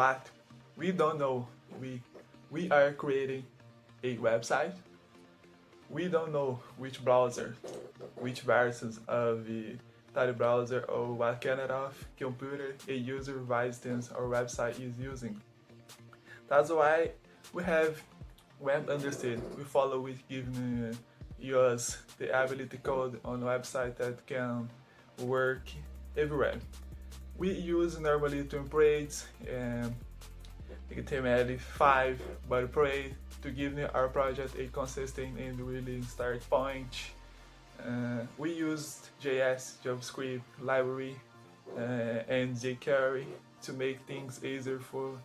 what we don't know. We are creating a website. We don't know which browser, which versions of the study browser or what kind of computer a user visits our website is using. That's why we have web understood. We follow with giving us the ability code on website that can work everywhere. We use normally templates and HTML5 boilerplate to give our project a consistent and really start point. We used JS, JavaScript, library, and jQuery to make things easier for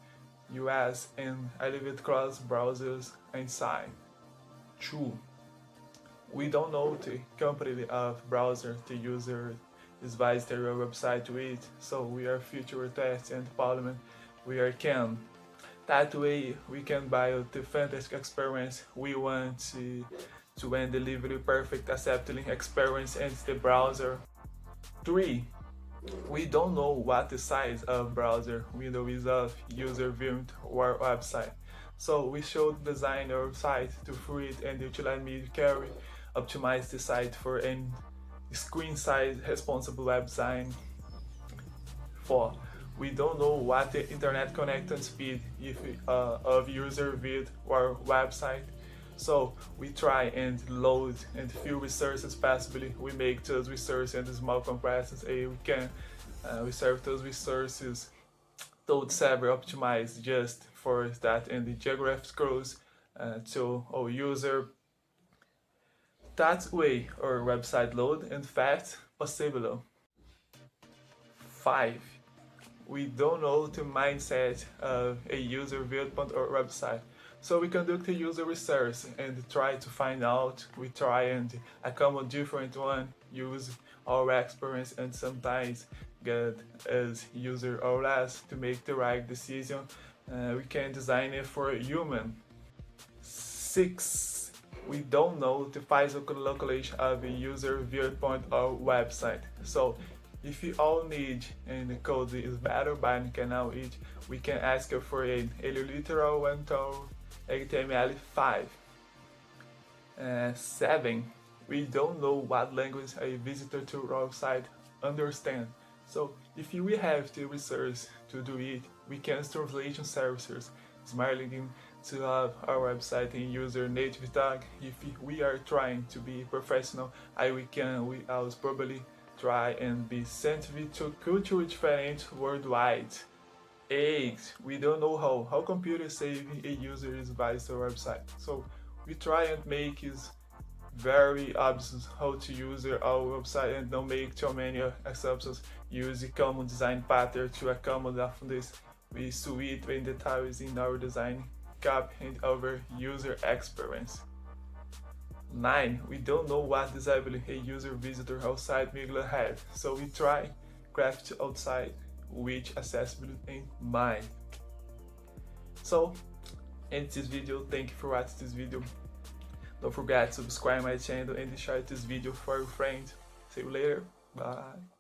US and elevate cross browsers inside. 2. We don't know the company of browser the user is visiting your website with, so we are future test and parliament we are can. That way we can build the fantastic experience we want to end delivery perfect accepting experience in the browser. 3. We don't know what the size of browser window is of user viewing our website. So we should design our site to free it and utilize media carry, optimize the site for any screen size responsible web design. 4. We don't know what the internet connection speed of user viewed our website. So we try and load and few resources possibly. We make those resources and small compressions. We can we serve those resources to server optimized just for that and the geographic scrolls to our user. That way our website load and fast possible. 5. We don't know the mindset of a user viewpoint or website. So we conduct a user research and try to find out. We try and accommodate different one, use our experience and sometimes get as user or less to make the right decision. We can design it for a human. 6. We don't know the physical location of a user viewpoint or website. So if you all need and the code is better by canal each, we can ask for a literal one to HTML5. 7. We don't know what language a visitor to our site understand. So if we have the resource to do it, we can use translation services, smiling to have our website in user native tag. If we are trying to be professional, we also probably try and be sensitive to culture different worldwide. 8. We don't know how computer save a user's visit our website. So we try and make it very obvious how to use our website and don't make too many exceptions. Use a common design pattern to accommodate this. We suite in details in our design cap and our user experience. 9. We don't know what disabling a user visitor outside Migla had, so we try craft outside which accessibility in mind. So, end this video. Thank you for watching this video. Don't forget to subscribe my channel and share this video for your friends. See you later. Bye.